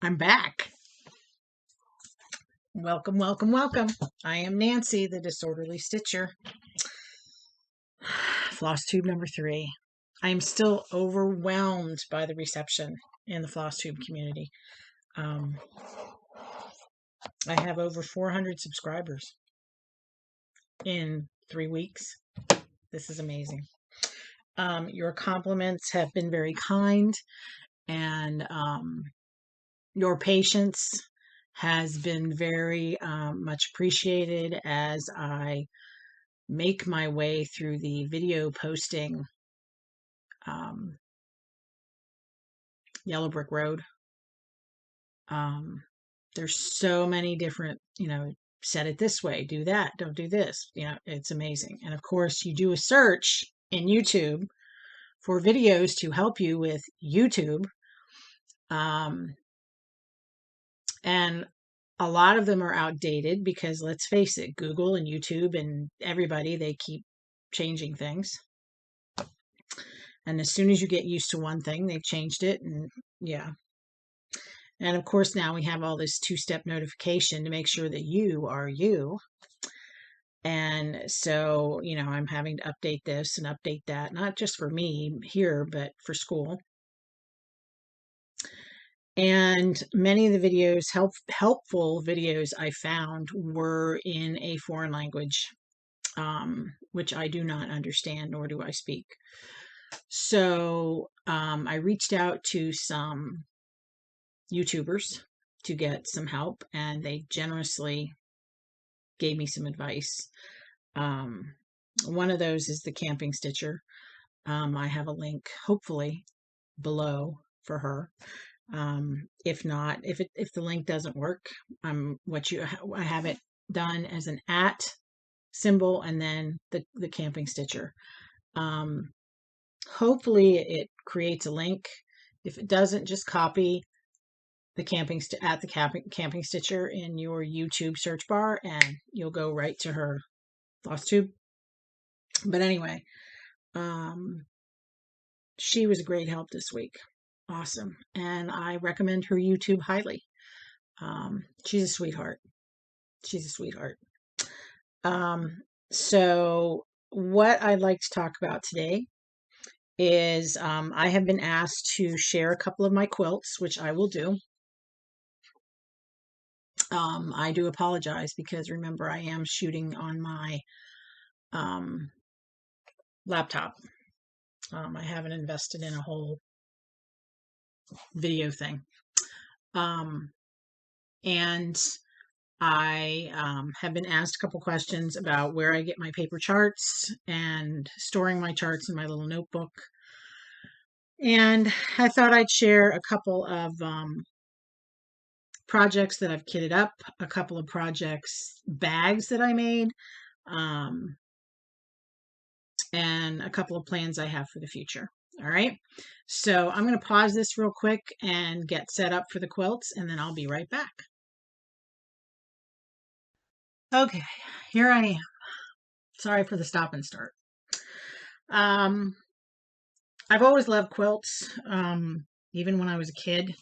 I'm back. Welcome, welcome, welcome. I am Nancy, the Disorderly Stitcher. Flosstube number 3. I am still overwhelmed by the reception in the Flosstube community. I have over 400 subscribers in 3 weeks. This is amazing. Your compliments have been very kind, and your patience has been very much appreciated as I make my way through the video posting Yellow Brick Road. There's so many different, set it this way, do that, don't do this. It's amazing. And of course, you do a search in YouTube for videos to help you with YouTube. And a lot of them are outdated because, let's face it, Google and YouTube and everybody, they keep changing things. And as soon as you get used to one thing, they've changed it. And yeah. And of course, now we have all this 2-step notification to make sure that you are you. And so, I'm having to update this and update that, not just for me here, but for school. And many of the videos, helpful videos I found were in a foreign language, which I do not understand, nor do I speak. So I reached out to some YouTubers to get some help, and they generously gave me some advice. One of those is the Camping Stitcher. I have a link, hopefully, below for her. If not, if the link doesn't work, I have it done as an @ symbol and then the Camping Stitcher. Hopefully it creates a link. If it doesn't, just copy the Camping Stitcher in your YouTube search bar, and you'll go right to her Flosstube. But anyway, she was a great help this week. Awesome. And I recommend her YouTube highly. She's a sweetheart. She's a sweetheart. So what I'd like to talk about today is I have been asked to share a couple of my quilts, which I will do. I do apologize because, remember, I am shooting on my laptop. I haven't invested in a whole video thing. And I have been asked a couple questions about where I get my paper charts and storing my charts in my little notebook. And I thought I'd share a couple of projects that I've kitted up, a couple of bags that I made, and a couple of plans I have for the future. All right. So I'm going to pause this real quick and get set up for the quilts, and then I'll be right back. Okay, here I am. Sorry for the stop and start. I've always loved quilts, even when I was a kid.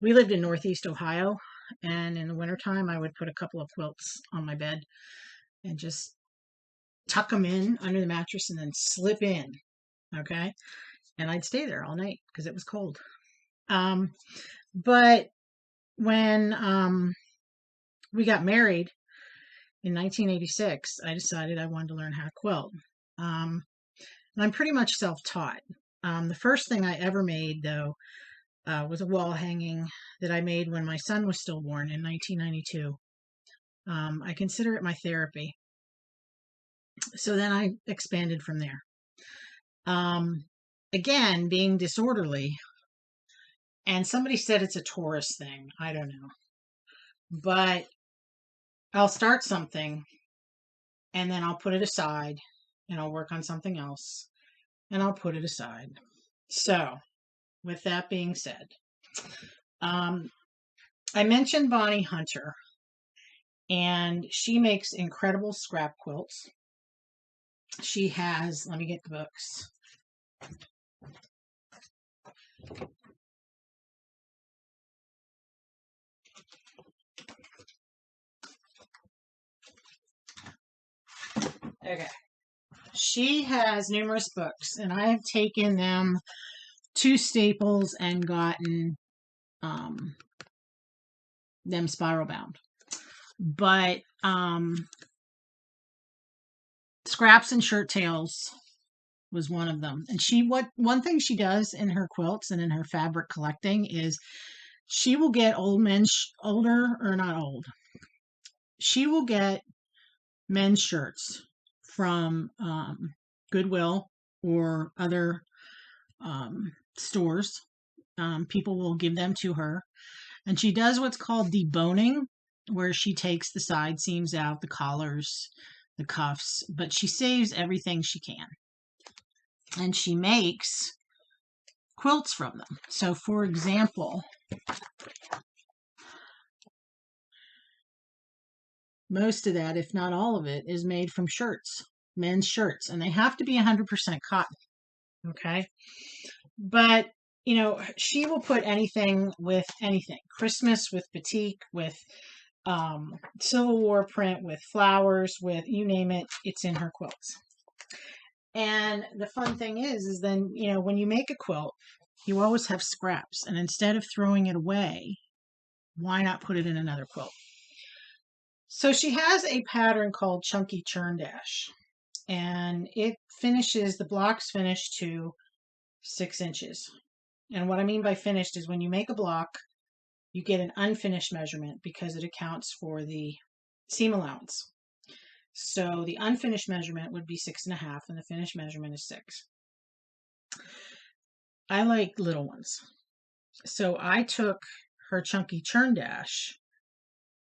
We lived in Northeast Ohio, and in the wintertime, I would put a couple of quilts on my bed and just tuck them in under the mattress and then slip in, okay? And I'd stay there all night because it was cold. But when we got married in 1986, I decided I wanted to learn how to quilt. And I'm pretty much self-taught. The first thing I ever made, though, was a wall hanging that I made when my son was stillborn in 1992. I consider it my therapy. So then I expanded from there. Again, being disorderly, and somebody said it's a Taurus thing. I don't know. But I'll start something, and then I'll put it aside, and I'll work on something else, and I'll put it aside. So, with that being said, I mentioned Bonnie Hunter, and she makes incredible scrap quilts. She has, let me get the books. Okay. She has numerous books, and I have taken them to Staples and gotten them spiral bound. But Scraps and Shirt Tails was one of them. And one thing she does in her quilts and in her fabric collecting is she will get she will get men's shirts from Goodwill or other stores. People will give them to her. And she does what's called deboning, where she takes the side seams out, the collars, the cuffs, but she saves everything she can. And she makes quilts from them. So, for example, most of that, if not all of it, is made from shirts, men's shirts, and they have to be 100% cotton. Okay. But, she will put anything with anything. Christmas with batik, with Civil War print, with flowers, with you name it, it's in her quilts. And the fun thing is then, when you make a quilt, you always have scraps. And instead of throwing it away, why not put it in another quilt? So she has a pattern called Chunky Churn Dash. And the blocks finish to 6 inches. And what I mean by finished is when you make a block, you get an unfinished measurement because it accounts for the seam allowance. So the unfinished measurement would be 6.5 and the finished measurement is 6. I like little ones. So I took her Chunky Churn Dash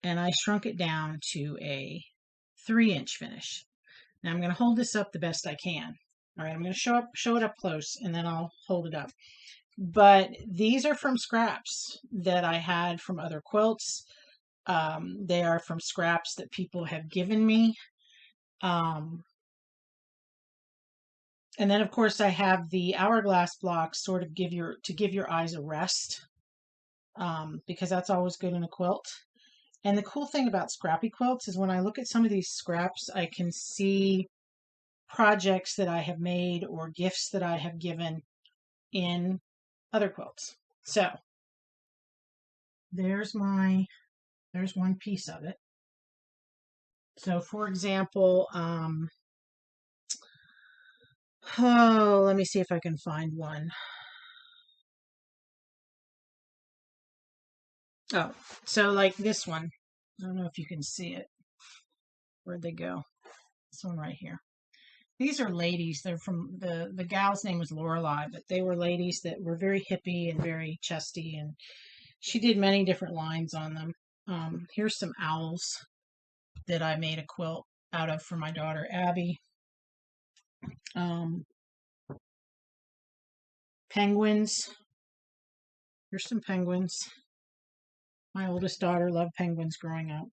and I shrunk it down to a 3-inch finish. Now I'm going to hold this up the best I can. All right, I'm going to show it up close and then I'll hold it up. But these are from scraps that I had from other quilts. They are from scraps that people have given me. And then of course I have the hourglass blocks sort of give your eyes a rest. Because that's always good in a quilt. And the cool thing about scrappy quilts is when I look at some of these scraps, I can see projects that I have made or gifts that I have given in other quilts. So there's one piece of it. So for example, let me see if I can find one. Oh, so like this one. I don't know if you can see it. Where'd they go? This one right here. These are ladies. They're from the gal's name was Lorelei, but they were ladies that were very hippie and very chesty, and she did many different lines on them. Here's some owls that I made a quilt out of for my daughter Abby. Penguins. Here's some penguins. My oldest daughter loved penguins growing up.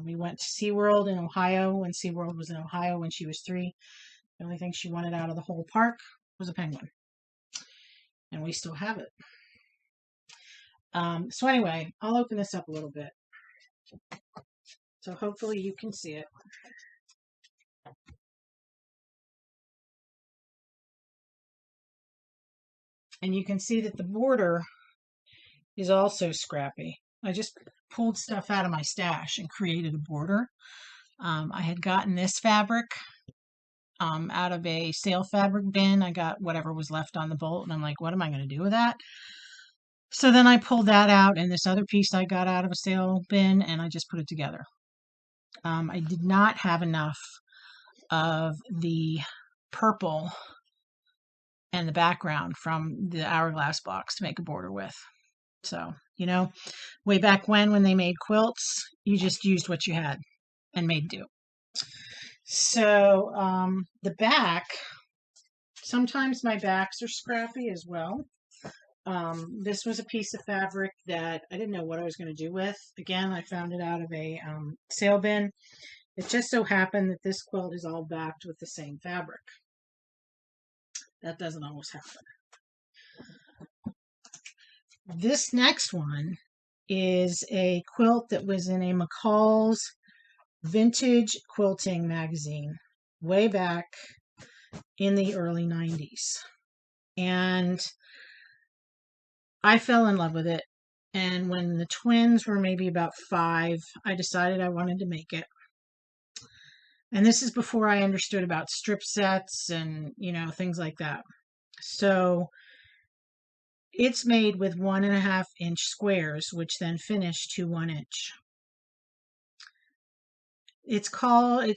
We went to SeaWorld in Ohio when SeaWorld was in Ohio when she was 3. The only thing she wanted out of the whole park was a penguin. And we still have it. So anyway, I'll open this up a little bit. So hopefully you can see it. And you can see that the border is also scrappy. I just pulled stuff out of my stash and created a border. I had gotten this fabric out of a sale fabric bin. I got whatever was left on the bolt, and I'm like, what am I going to do with that? So then I pulled that out, and this other piece I got out of a sale bin, and I just put it together. I did not have enough of the purple and the background from the hourglass box to make a border with. So, way back when they made quilts, you just used what you had and made do. So, the back, sometimes my backs are scrappy as well. This was a piece of fabric that I didn't know what I was going to do with. Again, I found it out of a sale bin. It just so happened that this quilt is all backed with the same fabric. That doesn't always happen. This next one is a quilt that was in a McCall's vintage quilting magazine way back in the early 90s. And I fell in love with it. And when the twins were maybe about 5, I decided I wanted to make it. And this is before I understood about strip sets and, things like that. So it's made with 1.5-inch squares, which then finish to 1 inch. It's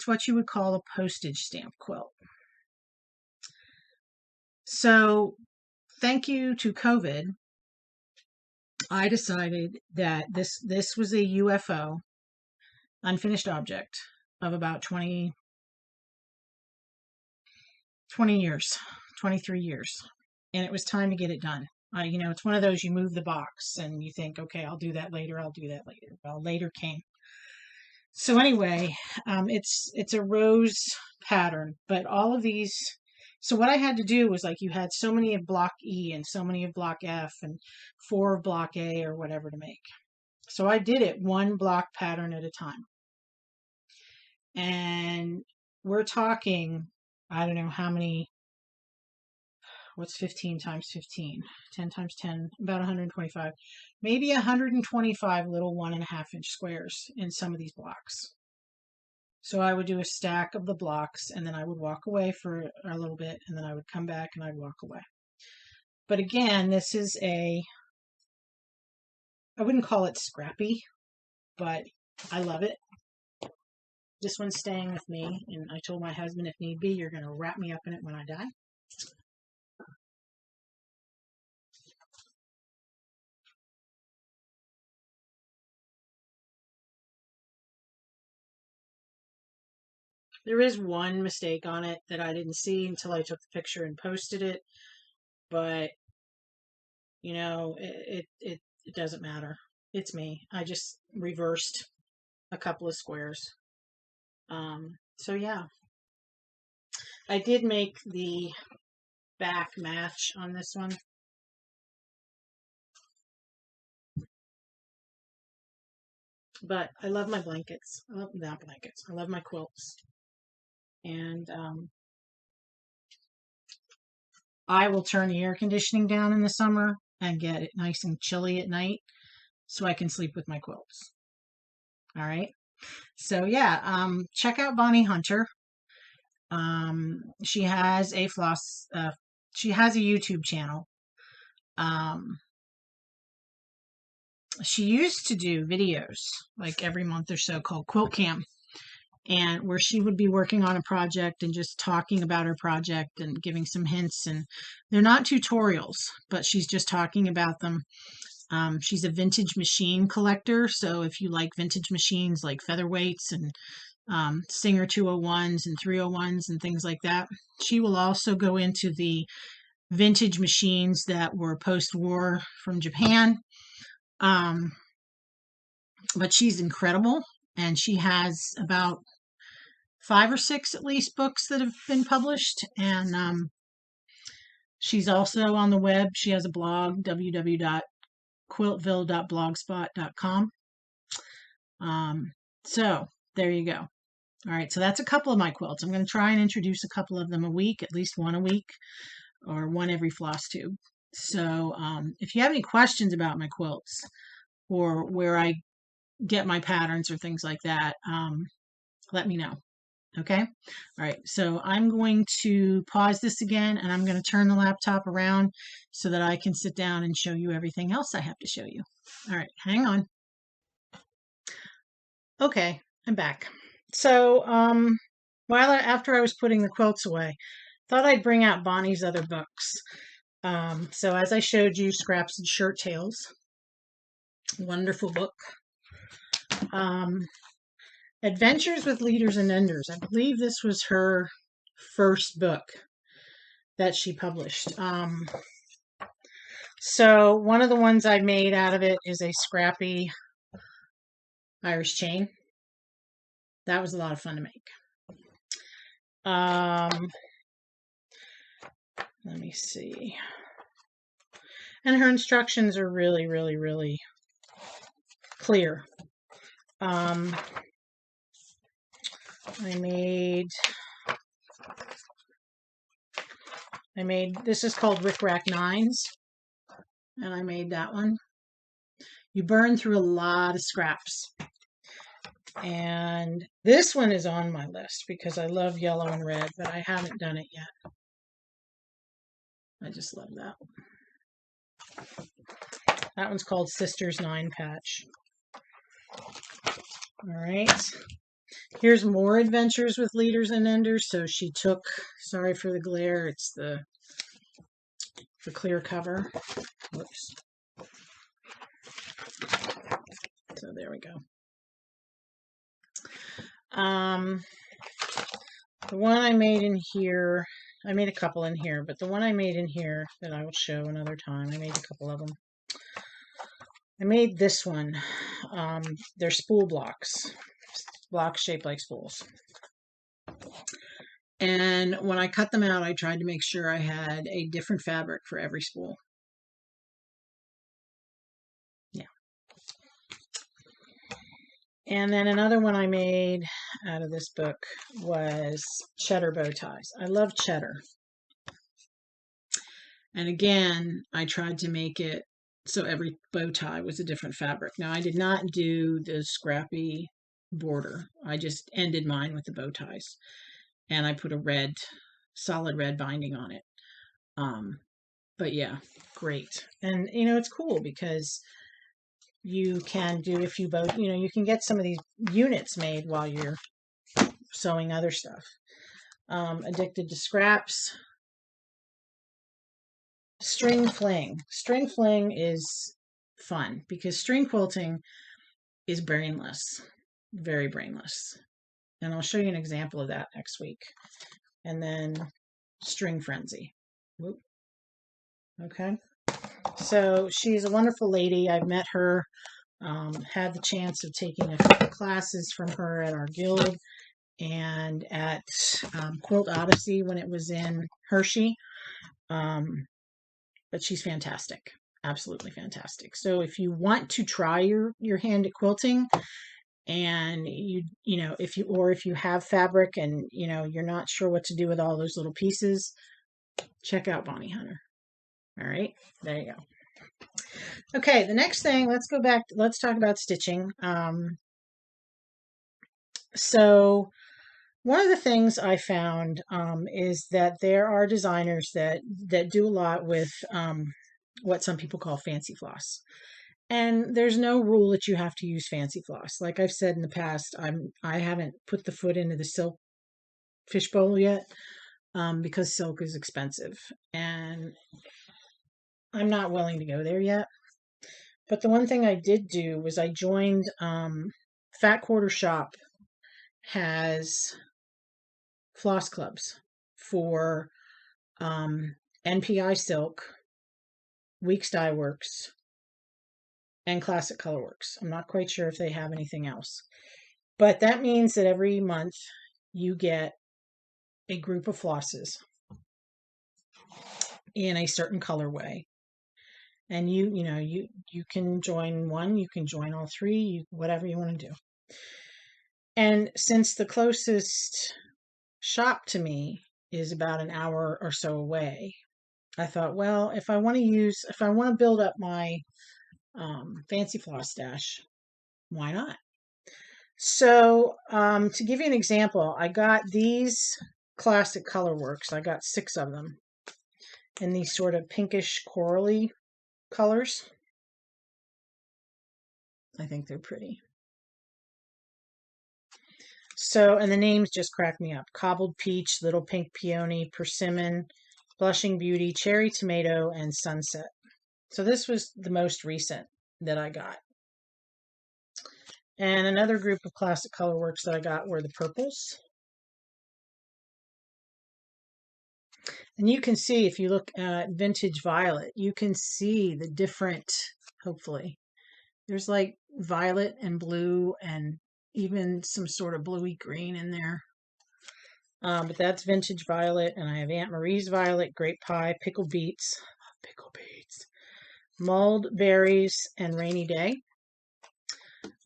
what you would call a postage stamp quilt. So thank you to COVID, I decided that this was a UFO, unfinished object, of about 20 years, 23 years. And it was time to get it done. It's one of those, you move the box and you think, okay, I'll do that later. Well, later came. So anyway, it's a rose pattern, but all of these, so what I had to do was, like, you had so many of block E and so many of block F and 4 of block A or whatever to make. So I did it one block pattern at a time. And we're talking, I don't know how many, what's 15 times 15? 10 times 10, about 125. Maybe 125 little 1.5-inch squares in some of these blocks. So I would do a stack of the blocks, and then I would walk away for a little bit, and then I would come back and I'd walk away. But again, this is I wouldn't call it scrappy, but I love it. This one's staying with me, and I told my husband, if need be, you're going to wrap me up in it when I die. There is one mistake on it that I didn't see until I took the picture and posted it, but it doesn't matter. It's me. I just reversed a couple of squares. So yeah, I did make the back match on this one. But I love my blankets. I love not blankets. I love my quilts. And I will turn the air conditioning down in the summer and get it nice and chilly at night so I can sleep with my quilts. All right. So yeah, check out Bonnie Hunter. She has a she has a YouTube channel. She used to do videos like every month or so called Quilt Cam, and where she would be working on a project and just talking about her project and giving some hints. And they're not tutorials, but she's just talking about them. She's a vintage machine collector, so if you like vintage machines like featherweights and Singer 201s and 301s and things like that, she will also go into the vintage machines that were post-war from Japan. But she's incredible, and she has about 5 or 6 at least books that have been published, and she's also on the web. She has a blog, www.quiltville.blogspot.com. So there you go. All right, so that's a couple of my quilts. I'm going to try and introduce a couple of them a week, at least one a week, or one every Flosstube. So if you have any questions about my quilts or where I get my patterns or things like that, let me know. Okay. All right. So I'm going to pause this again, and I'm going to turn the laptop around so that I can sit down and show you everything else I have to show you. All right. Hang on. Okay. I'm back. So, after I was putting the quilts away, thought I'd bring out Bonnie's other books. So as I showed you, Scraps and Shirt Tails, wonderful book. Adventures with Leaders and Enders. I believe this was her first book that she published. So one of the ones I made out of it is a scrappy Irish chain. That was a lot of fun to make. Let me see. And her instructions are really, really, really clear. I made This is called Rick Rack Nines, and I made that one. You burn through a lot of scraps. And this one is on my list because I love yellow and red, but I haven't done it yet. I just love that. That one's called Sister's 9 Patch. All right. Here's more adventures with leaders and enders. So she took, sorry for the glare, it's the clear cover. Whoops. So there we go. The one I made in here, I made a couple in here, but the one I made in here that I will show another time, I made a couple of them. I made this one. They're spool blocks shaped like spools. And when I cut them out, I tried to make sure I had a different fabric for every spool. Yeah. And then another one I made out of this book was cheddar bow ties. I love cheddar. And again, I tried to make it so every bow tie was a different fabric. Now, I did not do the scrappy border. I just ended mine with the bow ties. And I put a solid red binding on it. But yeah, great. And, it's cool because you can do, if you both, you can get some of these units made while you're sewing other stuff. Addicted to Scraps. String fling. String fling is fun because string quilting is brainless, very brainless. And I'll show you an example of that next week. And then string frenzy. Whoop. Okay. So she's a wonderful lady. I've met her, had the chance of taking a couple classes from her at our guild and at Quilt Odyssey when it was in Hershey. But she's fantastic, absolutely fantastic. So if you want to try your hand at quilting, and if you have fabric and you're not sure what to do with all those little pieces, check out Bonnie Hunter. All right, there you go. Okay, the next thing, let's talk about stitching. So one of the things I found is that there are designers that do a lot with what some people call fancy floss. And there's no rule that you have to use fancy floss. Like I've said in the past, I haven't put the foot into the silk fishbowl yet because silk is expensive. And I'm not willing to go there yet. But the one thing I did do was I joined Fat Quarter Shop has floss clubs for NPI Silk, Weeks Dye Works, and Classic Colorworks. I'm not quite sure if they have anything else. But that means that every month you get a group of flosses in a certain colorway. And you can join one, you can join all three, whatever you want to do. And since the closest shop to me is about an hour or so away, I thought, well, if I want to build up my fancy floss stash, why not? So to give you an example, I got these Classic Colorworks. I got 6 of them in these sort of pinkish corally colors. I think they're pretty. So, and the names just crack me up. Cobbled Peach, Little Pink Peony, Persimmon, Blushing Beauty, Cherry Tomato, and Sunset. So this was the most recent that I got. And another group of Classic Colorworks that I got were the purples. And you can see, if you look at Vintage Violet, you can see the different, hopefully, there's like violet and blue and even some sort of bluey green in there. But that's Vintage Violet, and I have Aunt Marie's Violet, Grape Pie, Pickled Beets, Mulled Berries, and Rainy Day.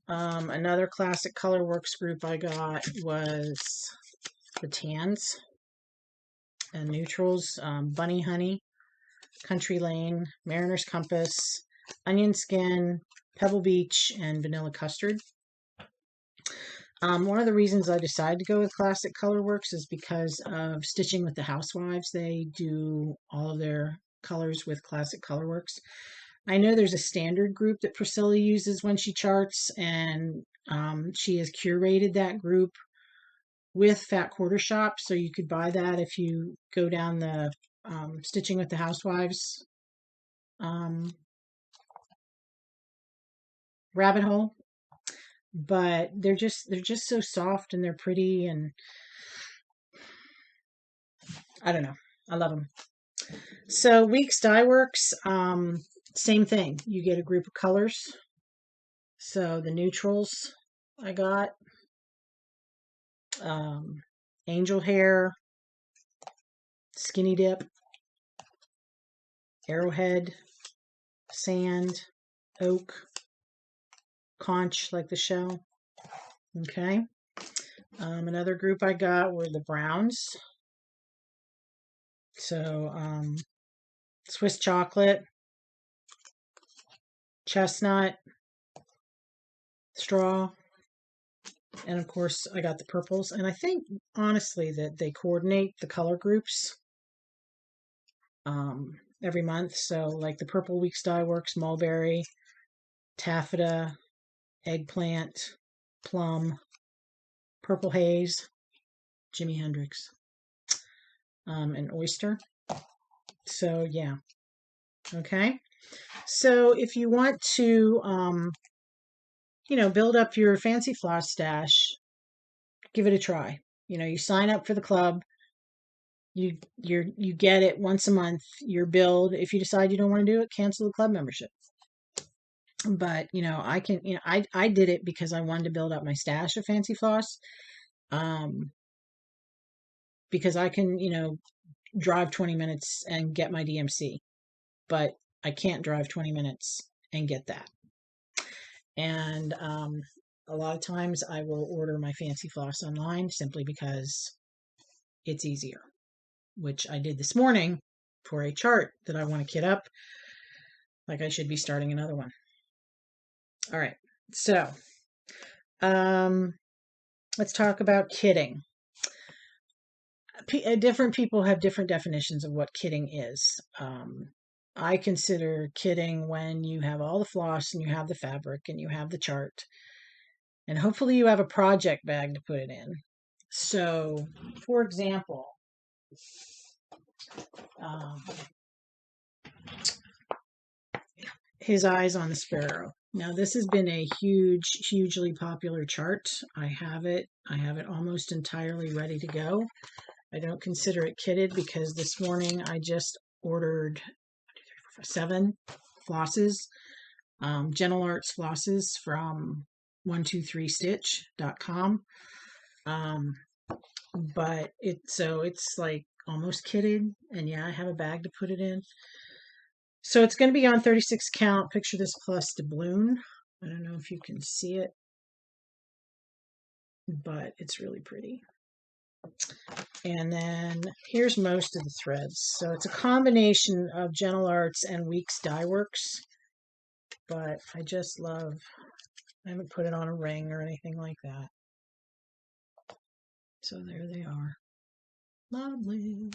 Another Classic Colorworks group I got was the Tans. and neutrals, Bunny Honey, Country Lane, Mariner's Compass, Onion Skin, Pebble Beach, and Vanilla Custard. One of the reasons I decided to go with Classic Colorworks is because of Stitching with the Housewives. They do all of their colors with Classic Colorworks. I know there's a standard group that Priscilla uses when she charts, and she has curated that group with Fat Quarter Shop, so you could buy that if you go down the Stitching with the Housewives rabbit hole. But they're just so soft and they're pretty, and I don't know, I love them. So WIPS Dye Works, same thing. You get a group of colors. So the neutrals I got, Angel Hair, Skinny Dip, Arrowhead, Sand, Oak, Conch, like the shell. Okay. Another group I got were the browns. So Swiss Chocolate, Chestnut, Straw, and of course I got the purples. And I think honestly that they coordinate the color groups every month. So like the purple WIPS Dye Works, Mulberry, Taffeta, Eggplant, Plum, Purple Haze, Jimi Hendrix, and Oyster. So yeah. Okay. So if you want to build up your fancy floss stash, give it a try. You sign up for the club. You get it once a month. Your build. If you decide you don't want to do it, cancel the club membership. But I can. I did it because I wanted to build up my stash of fancy floss. Because I can drive 20 minutes and get my DMC, but I can't drive 20 minutes and get that. And a lot of times I will order my fancy floss online simply because it's easier, which I did this morning for a chart that I want to kit up. Like I should be starting another one. All right, so let's talk about kitting. Different people have different definitions of what kitting is. I consider kitting when you have all the floss and you have the fabric and you have the chart, and hopefully you have a project bag to put it in. So, for example, His Eyes on the Sparrow. Now, this has been a hugely popular chart. I have it almost entirely ready to go. I don't consider it kitted because this morning I just ordered 7 flosses, Gentle Arts flosses from 123stitch.com. But it's like almost kitted, and yeah, I have a bag to put it in. So it's going to be on 36 count. Picture this plus doubloon. I don't know if you can see it, but it's really pretty. And then here's most of the threads. So it's a combination of Gentle Arts and WIPS Dye Works, but I just love, I haven't put it on a ring or anything like that. So there they are. Lovely.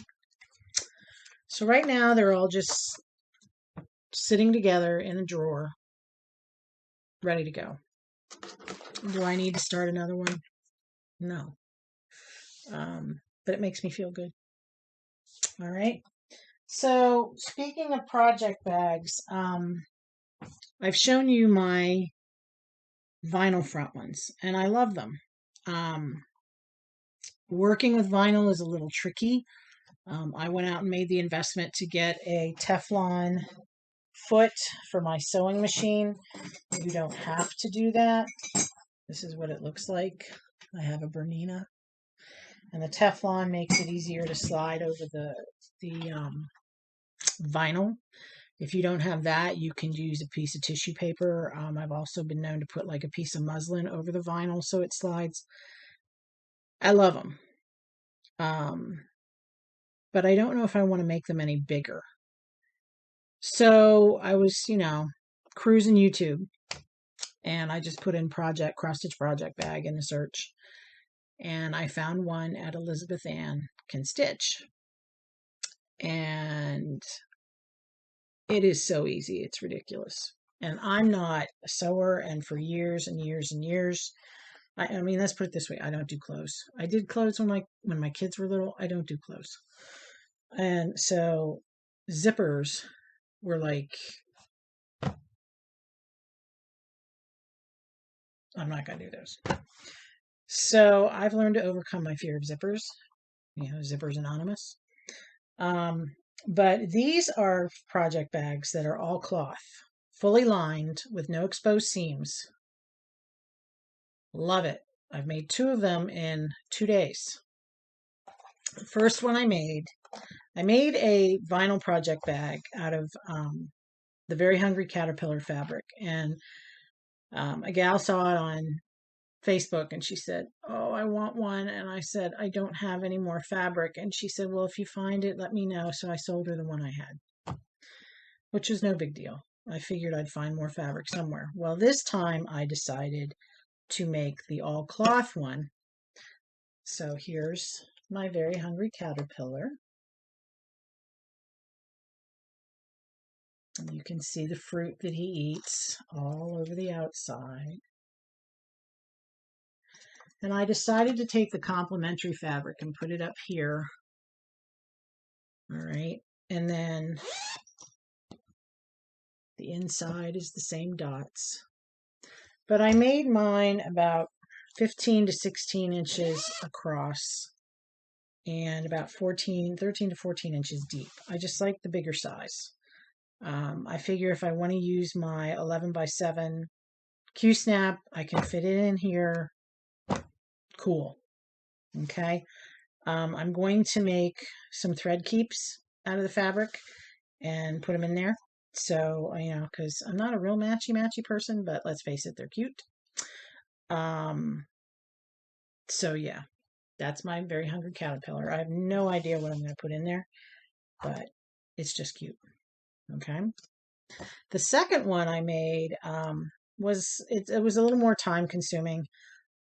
So right now they're all just sitting together in a drawer, ready to go. Do I need to start another one? No. But it makes me feel good. All right. So speaking of project bags, I've shown you my vinyl front ones, and I love them. Working with vinyl is a little tricky. I went out and made the investment to get a Teflon foot for my sewing machine. You don't have to do that. This is what it looks like. I have a Bernina, and the Teflon makes it easier to slide over the vinyl. If you don't have that, you can use a piece of tissue paper. I've also been known to put like a piece of muslin over the vinyl so it slides. I love them. but I don't know if I want to make them any bigger. So I was, cruising YouTube, and I just put in cross stitch project bag in the search, and I found one at Elizabeth Ann Can Stitch, and it is so easy, it's ridiculous. And I'm not a sewer, and for years and years and years, I mean, let's put it this way, I don't do clothes. I did clothes when my kids were little. I don't do clothes. And so zippers were like, I'm not going to do those. So I've learned to overcome my fear of zippers. Zippers Anonymous. But these are project bags that are all cloth, fully lined with no exposed seams. Love it. I've made 2 of them in 2 days. The first one I made a vinyl project bag out of the Very Hungry Caterpillar fabric, and a gal saw it on Facebook, and she said, "Oh, I want one." And I said, "I don't have any more fabric." And she said, "Well, if you find it, let me know." So I sold her the one I had, which was no big deal. I figured I'd find more fabric somewhere. Well, this time I decided to make the all cloth one. So here's my Very Hungry Caterpillar. And you can see the fruit that he eats all over the outside. And I decided to take the complementary fabric and put it up here. All right. And then the inside is the same dots. But I made mine about 15 to 16 inches across and about 13 to 14 inches deep. I just like the bigger size. I figure if I want to use my 11 by 7 Q-snap, I can fit it in here. Cool. Okay. I'm going to make some thread keeps out of the fabric and put them in there. So, because I'm not a real matchy person, but let's face it, they're cute. So yeah, that's my Very Hungry Caterpillar. I have no idea what I'm going to put in there, but it's just cute. Okay. The second one I made was a little more time consuming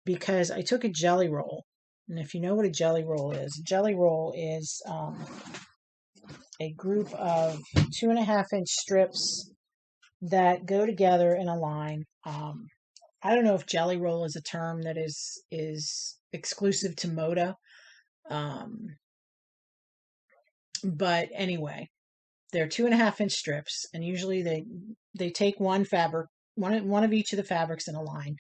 because I took a jelly roll. And if you know what a jelly roll is a group of 2.5-inch strips that go together in a line. I don't know if jelly roll is a term that is exclusive to Moda. But anyway, they're 2.5-inch strips, and usually they take one of each of the fabrics in a line,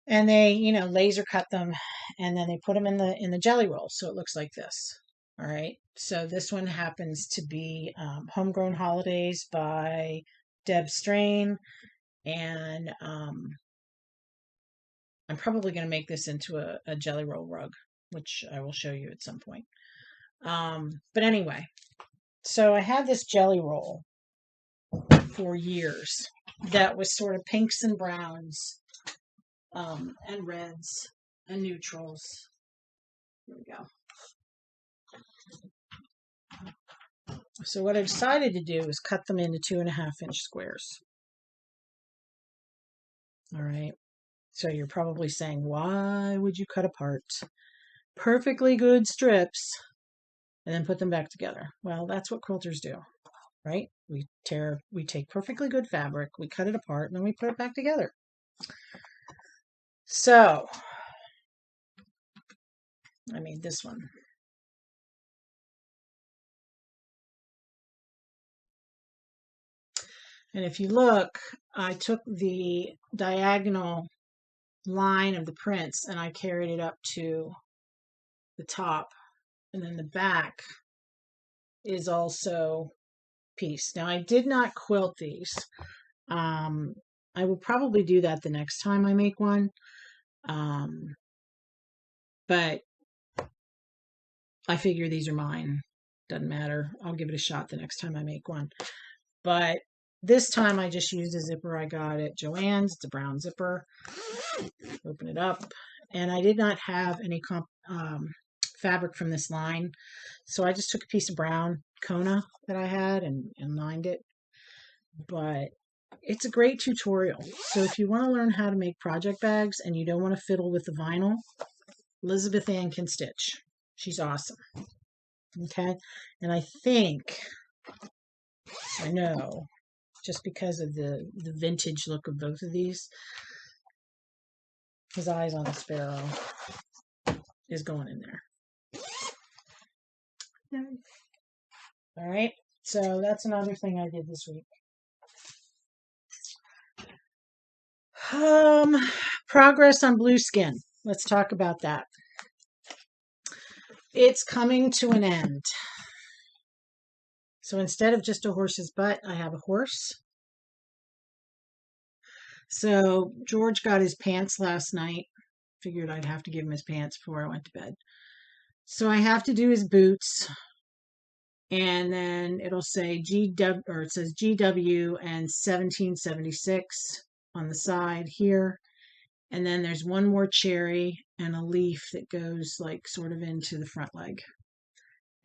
and they laser cut them, and then they put them in the jelly roll, so it looks like this. All right, so this one happens to be Homegrown Holidays by Deb Strain, and I'm probably going to make this into a jelly roll rug, which I will show you at some point. But anyway, so I had this jelly roll for years that was sort of pinks and browns, and reds and neutrals. Here we go. So what I decided to do is cut them into 2.5-inch squares. All right. So you're probably saying, why would you cut apart perfectly good strips and then put them back together? Well, that's what quilters do, right? We take perfectly good fabric, we cut it apart, and then we put it back together. So I made this one. And if you look, I took the diagonal line of the prints and I carried it up to the top, and then the back is also pieced. Now I did not quilt these. I will probably do that the next time I make one. But I figure these are mine. Doesn't matter. I'll give it a shot the next time I make one. But this time I just used a zipper I got at Joann's. It's a brown zipper. Open it up. And I did not have any fabric from this line. So I just took a piece of brown Kona that I had and lined it. But it's a great tutorial. So if you want to learn how to make project bags and you don't want to fiddle with the vinyl, Elizabeth Ann can stitch. She's awesome. Okay. And I think, I know, just because of the vintage look of both of these, his eyes on the sparrow is going in there. All right. So that's another thing I did this week. Progress on Blueskin. Let's talk about that. It's coming to an end. So instead of just a horse's butt, I have a horse. So George got his pants last night. Figured I'd have to give him his pants before I went to bed. So I have to do his boots. And then it'll say GW, or it says GW and 1776 on the side here. And then there's one more cherry and a leaf that goes like sort of into the front leg.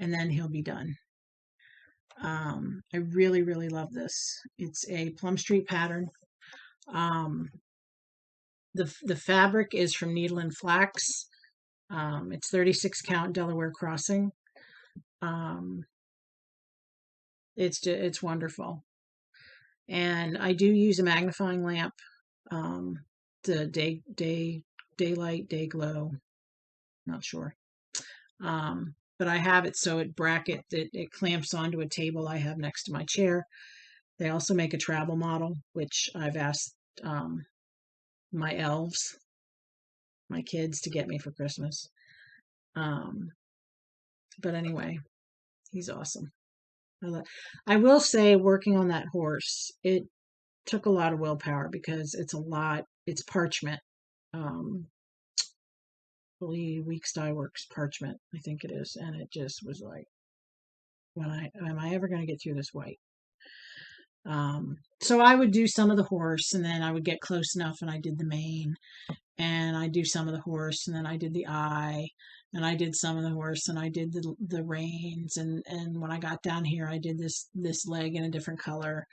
And then he'll be done. I really, really love this. It's a Plum Street pattern. The fabric is from Needle and Flax. It's 36 count Delaware crossing. It's wonderful. And I do use a magnifying lamp. The daylight, day glow. Not sure. But I have it so it clamps onto a table I have next to my chair. They also make a travel model, which I've asked my elves, my kids, to get me for Christmas. But anyway, he's awesome. I will say, working on that horse, it took a lot of willpower because it's parchment. Weeks Dye Works parchment, I think it is, and it just was like, am I ever going to get through this white? So I would do some of the horse, and then I would get close enough, and I did the mane, and I do some of the horse, and then I did the eye, and I did some of the horse, and I did the reins, and when I got down here, I did this leg in a different color.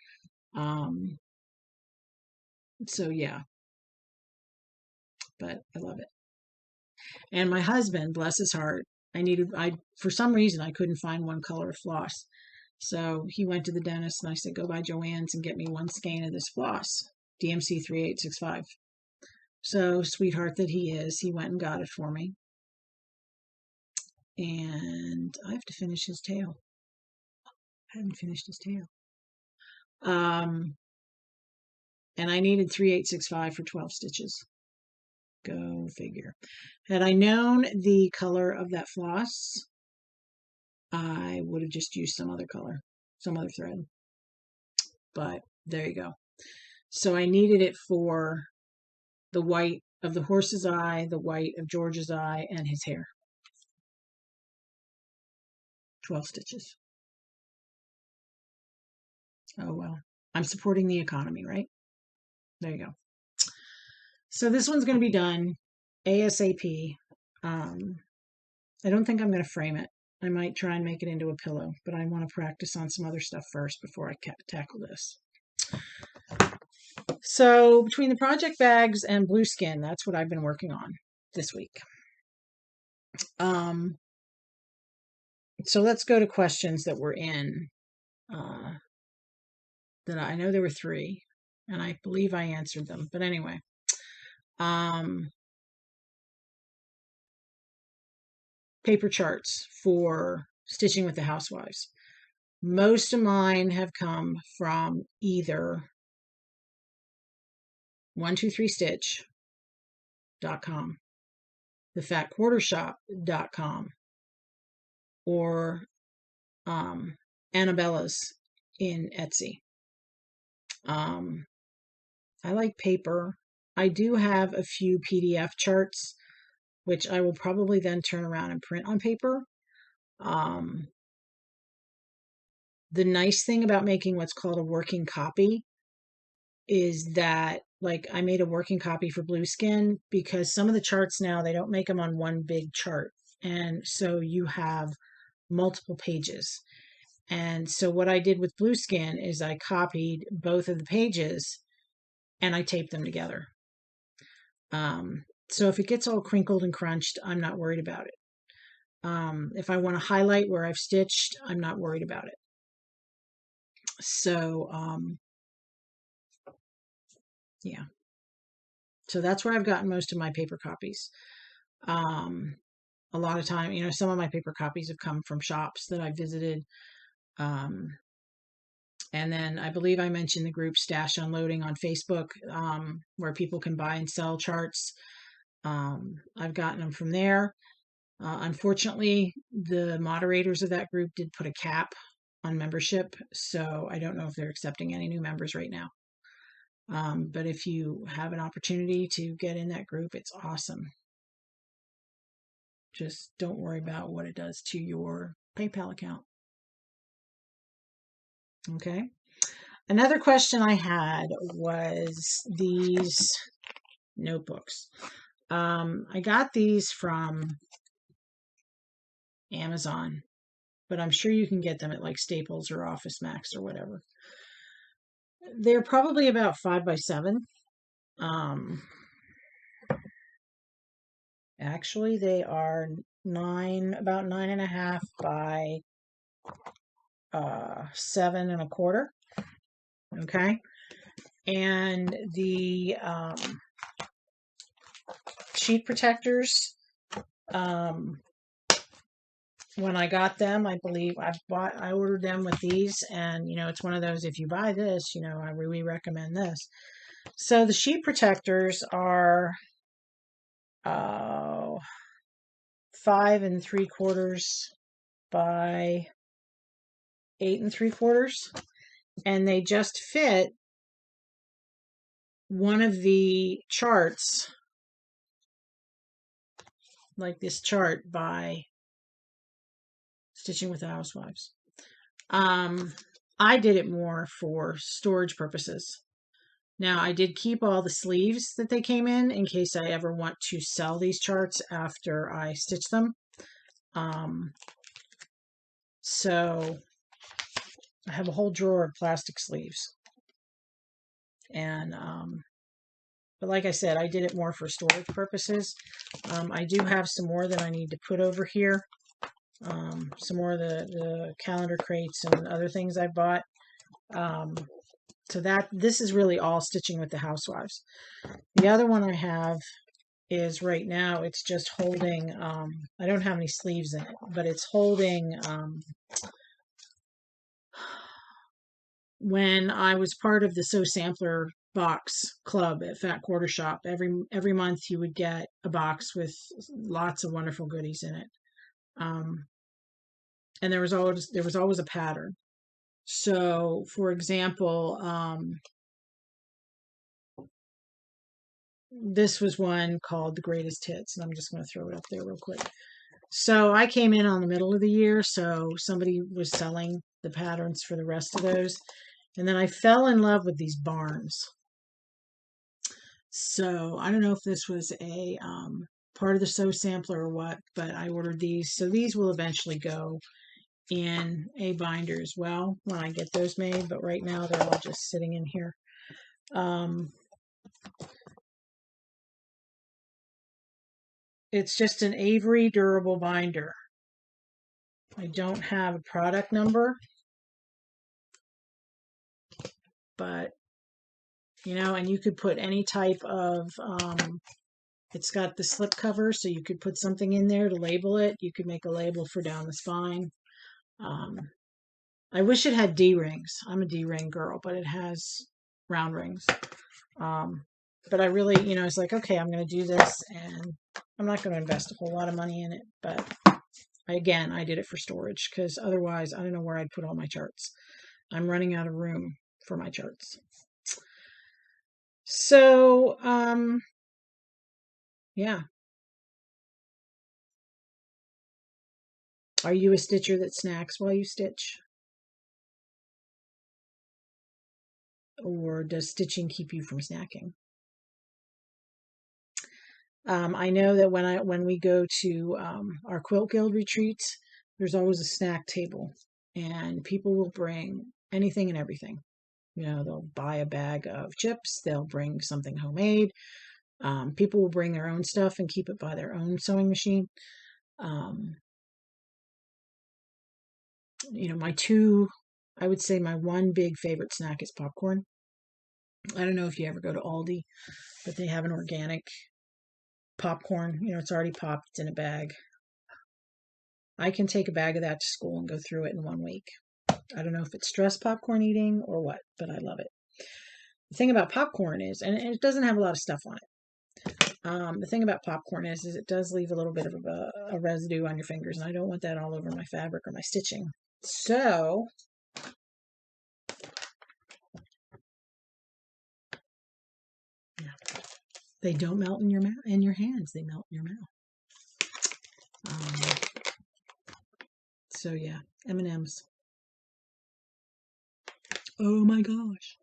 So yeah, but I love it. And my husband, bless his heart, for some reason I couldn't find one color of floss. So he went to the dentist and I said, go by Joann's and get me one skein of this floss, DMC 3865. So sweetheart that he is, he went and got it for me. And I have to finish his tail. I haven't finished his tail. And I needed 3865 for 12 stitches. Go figure. Had I known the color of that floss, I would have just used some other color, some other thread. But there you go. So I needed it for the white of the horse's eye, the white of George's eye, and his hair. 12 stitches. Oh, well. I'm supporting the economy, right? There you go. So this one's going to be done ASAP. I don't think I'm going to frame it. I might try and make it into a pillow, but I want to practice on some other stuff first before I tackle this. So between the project bags and Blueskin, that's what I've been working on this week. So let's go to questions that were in. That I know there were 3, and I believe I answered them. But anyway, paper charts for stitching with the housewives. Most of mine have come from either 123stitch.com, thefatquartershop.com, or Annabella's in Etsy. I like paper. I do have a few PDF charts, which I will probably then turn around and print on paper. The nice thing about making what's called a working copy is that, like, I made a working copy for Blueskin because some of the charts now, they don't make them on one big chart. And so you have multiple pages. And so what I did with Blueskin is I copied both of the pages and I taped them together. So if it gets all crinkled and crunched, I'm not worried about it. If I want to highlight where I've stitched, I'm not worried about it. So, yeah. So that's where I've gotten most of my paper copies. A lot of time, you know, some of my paper copies have come from shops that I visited. And then I believe I mentioned the group Stash Unloading on Facebook, where people can buy and sell charts. I've gotten them from there. Unfortunately, the moderators of that group did put a cap on membership, so I don't know if they're accepting any new members right now. But if you have an opportunity to get in that group, it's awesome. Just don't worry about what it does to your PayPal account. Okay. Another question I had was these notebooks. I got these from Amazon, but I'm sure you can get them at like Staples or Office Max or whatever. They're probably about 5 by 7. Actually, they are about 9.5 by 7.25. Okay, and the sheet protectors. When I got them, I believe I ordered them with these, and you know, it's one of those, if you buy this, you know, I really recommend this. So the sheet protectors are 5.75 by 8.75, and they just fit one of the charts, like this chart by Stitching with the Housewives. I did it more for storage purposes. Now, I did keep all the sleeves that they came in case I ever want to sell these charts after I stitch them. So I have a whole drawer of plastic sleeves. And, but like I said, I did it more for storage purposes. I do have some more that I need to put over here. Some more of the calendar crates and other things I bought. So this is really all Stitching with the Housewives. The other one I have is right now, it's just holding, I don't have any sleeves in it, but it's holding, when I was part of the Sew Sampler box club at Fat Quarter Shop, every month you would get a box with lots of wonderful goodies in it. And there was always a pattern. So, for example, this was one called The Greatest Hits, and I'm just going to throw it up there real quick. So I came in on the middle of the year, so somebody was selling the patterns for the rest of those. And then I fell in love with these barns. So I don't know if this was a part of the Sew Sampler or what, but I ordered these. So these will eventually go in a binder as well when I get those made, but right now they're all just sitting in here. It's just an Avery durable binder. I don't have a product number, but you know, and you could put any type of, it's got the slip cover, so you could put something in there to label it. You could make a label for down the spine. I wish it had D-rings. I'm a D-ring girl, but it has round rings. But I really, you know, it's like, okay, I'm going to do this, and I'm not going to invest a whole lot of money in it, but again, I did it for storage, because otherwise I don't know where I'd put all my charts. I'm running out of room for my charts. So, yeah. Are you a stitcher that snacks while you stitch? Or does stitching keep you from snacking? I know that when we go to our Quilt Guild retreats, there's always a snack table, and people will bring anything and everything. You know, they'll buy a bag of chips, they'll bring something homemade. People will bring their own stuff and keep it by their own sewing machine. You know, I would say my one big favorite snack is popcorn. I don't know if you ever go to Aldi, but they have an organic popcorn. You know, it's already popped, it's in a bag. I can take a bag of that to school and go through it in 1 week. I don't know if it's stress popcorn eating or what, but I love it. The thing about popcorn is, and it doesn't have a lot of stuff on it. The thing about popcorn is it does leave a little bit of a residue on your fingers, and I don't want that all over my fabric or my stitching. So, yeah, they don't melt in your mouth, in your hands. They melt in your mouth. So yeah, M&Ms. Oh my gosh.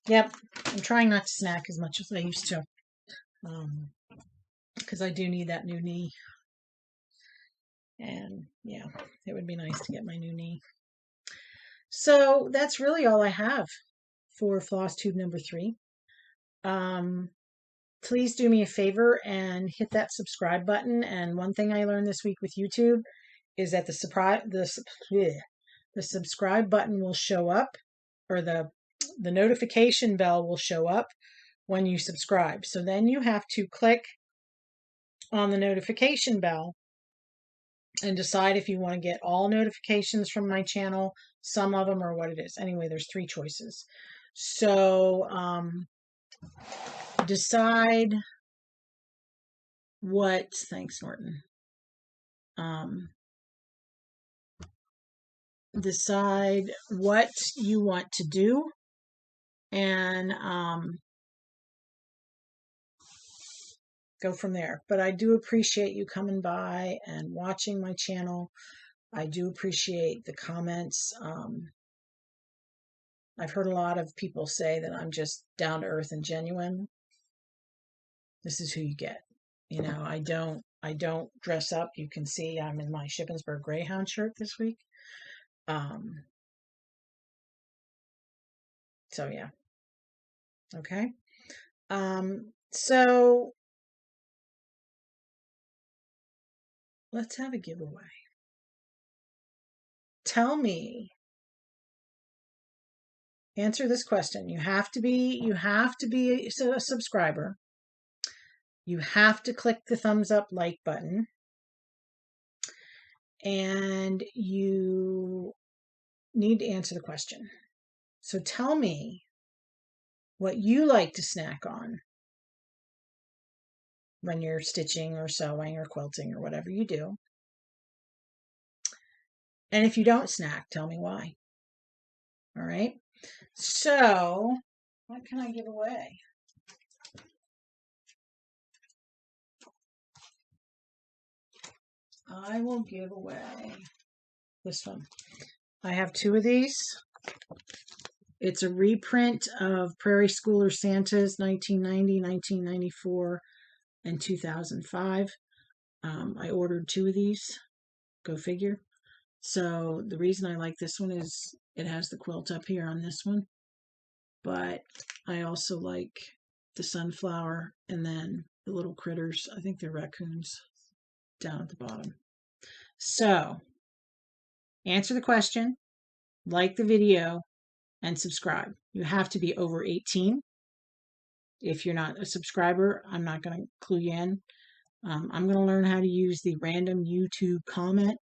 Yep, I'm trying not to snack as much as I used to, because I do need that new knee. And yeah, it would be nice to get my new knee. So that's really all I have for Flosstube number 3. Please do me a favor and hit that subscribe button. And one thing I learned this week with YouTube is that the subscribe button will show up, or the notification bell will show up when you subscribe. So then you have to click on the notification bell and decide if you want to get all notifications from my channel, some of them, or what it is. Anyway, there's 3 choices. So decide what, thanks Norton, decide what you want to do, and go from there. But I do appreciate you coming by and watching my channel. I do appreciate the comments. I've heard a lot of people say that I'm just down to earth and genuine. This is who you get. You know, I don't dress up. You can see I'm in my Shippensburg Greyhound shirt this week. So yeah. Okay. So let's have a giveaway. Tell me, answer this question. You have to be a subscriber. You have to click the thumbs up like button, and you need to answer the question. So tell me what you like to snack on when you're stitching or sewing or quilting or whatever you do. And if you don't snack, tell me why. All right. So what can I give away? I will give away this one. I have 2 of these. It's a reprint of Prairie Schooler Santa's 1990, 1994, and 2005. I ordered 2 of these. Go figure. So the reason I like this one is it has the quilt up here on this one. But I also like the sunflower and then the little critters. I think they're raccoons down at the bottom. So answer the question, like the video, and subscribe. You have to be over 18. If you're not a subscriber, I'm not going to clue you in. I'm going to learn how to use the random YouTube comment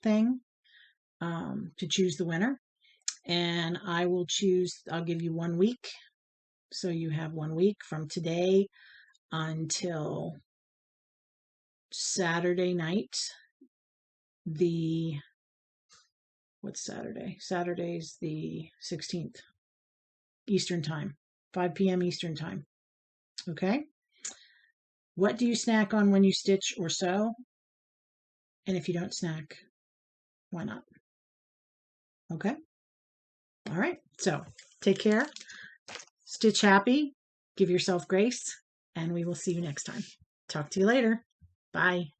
thing to choose the winner. And I'll give you 1 week. So you have 1 week from today until Saturday night. What's Saturday? Saturday's the 16th. Eastern time. 5 p.m. Eastern time. Okay? What do you snack on when you stitch or sew? And if you don't snack, why not? Okay? All right. So, take care. Stitch happy. Give yourself grace. and we will see you next time. Talk to you later. Bye.